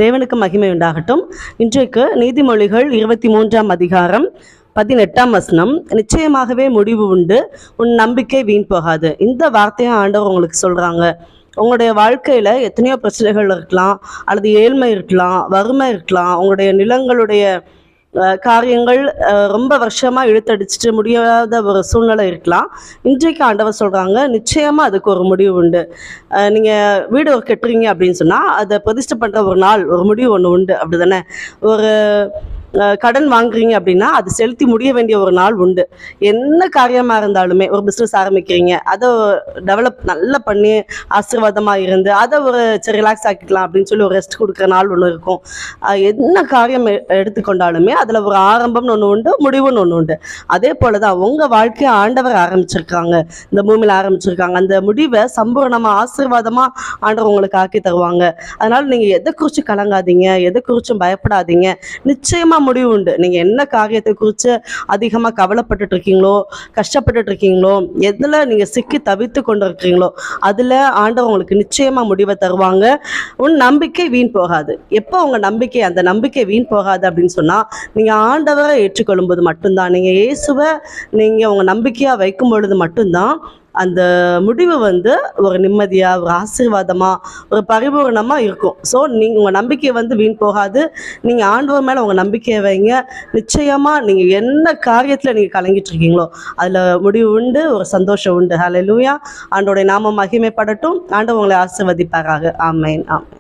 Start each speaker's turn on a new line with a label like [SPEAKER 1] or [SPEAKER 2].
[SPEAKER 1] தேவனுக்கு மகிமை உண்டாகட்டும். இன்றைக்கு நீதிமொழிகள் 23ஆம் அதிகாரம் 18ஆம் வசனம், நிச்சயமாகவே முடிவு உண்டு, உன் நம்பிக்கை வீண் போகாது. இந்த வார்த்தையை ஆண்டவர் உங்களுக்கு சொல்றாங்க. உங்களுடைய வாழ்க்கையில எத்தனையோ பிரச்சனைகள் இருக்கலாம், அல்லது ஏழ்மை இருக்கலாம், வறுமை இருக்கலாம், உங்களுடைய நிலங்களுடைய காரியங்கள் ரொம்ப வருஷமா இழுத்தடிச்சிட்டு முடியாத ஒரு சூழ்நிலை இருக்கலாம். இன்றைக்கு ஆண்டவர் சொல்றாங்க, நிச்சயமா அதுக்கு ஒரு முடிவு உண்டு. நீங்க வீடு கட்டுறீங்க அப்படின்னு சொன்னா அதை பிரதிஷ்டை பண்ற ஒரு நாள், ஒரு முடிவு ஒன்று உண்டு, அப்படிதானே? ஒரு கடன் வாங்குறீங்க அப்படின்னா அது செலுத்தி முடிய வேண்டிய ஒரு நாள் உண்டு. என்ன காரியமாக இருந்தாலுமே, ஒரு பிஸ்னஸ் ஆரம்பிக்கிறீங்க, அதை டெவலப் நல்லா பண்ணி ஆசீர்வாதமாக இருந்து அதை ஒரு சரி ரிலாக்ஸ் ஆக்கிக்கலாம் அப்படின்னு சொல்லி ஒரு ரெஸ்ட் கொடுக்குற நாள் ஒன்று இருக்கும். என்ன காரியம் எடுத்துக்கொண்டாலுமே அதில் ஒரு ஆரம்பம்னு ஒன்று உண்டு, முடிவுன்னு ஒன்று உண்டு. அதே போல தான் உங்கள் வாழ்க்கையை ஆண்டவர் ஆரம்பிச்சிருக்காங்க, இந்த பூமியில் ஆரம்பிச்சிருக்காங்க. அந்த முடிவை சம்பூர்ணமாக ஆசீர்வாதமாக ஆண்டவர் உங்களுக்கு ஆக்கி தருவாங்க. அதனால் நீங்கள் எதை குறித்து கலங்காதீங்க, எதை குறித்தும் பயப்படாதீங்க. நிச்சயமாக முடிவு உண்டு. நீங்க என்ன காரியத்தை குறித்து அதிகமா கவலைப்பட்டு இருக்கீங்களோ, கஷ்டப்பட்டு இருக்கீங்களோ, எதுல நீங்க சிக்கி தவித்து கொண்டு இருக்கீங்களோ அதுல ஆண்டவர் உங்களுக்கு நிச்சயமா முடிவை தருவாங்க. உன் நம்பிக்கை வீண் போகாது. எப்போ உங்க நம்பிக்கை, அந்த நம்பிக்கை வீண் போகாது அப்படின்னு சொன்னா, நீங்க ஆண்டவரை ஏற்றுக்கொள்ளும் போது மட்டும்தான், நீங்க இயேசுவை நீங்க உங்க நம்பிக்கையா வைக்கும் பொழுது மட்டும்தான் அந்த முடிவு ஒரு நிம்மதியா, ஒரு ஆசீர்வாதமா, ஒரு பரிபூர்ணமா இருக்கும். ஸோ நீங்க உங்க நம்பிக்கை வீண் போகாது. நீங்க ஆண்டவர் மேல உங்க நம்பிக்கையை வைங்க. நிச்சயமா நீங்க என்ன காரியத்துல நீங்க கலங்கிட்டு இருக்கீங்களோ அதுல முடிவு உண்டு, ஒரு சந்தோஷம் உண்டு. ஹல்லேலூயா. ஆண்டவருடைய நாமம் மகிமைப்படட்டும். ஆண்டவர் உங்களை ஆசீர்வதிப்பாராக. ஆமென், ஆமென்.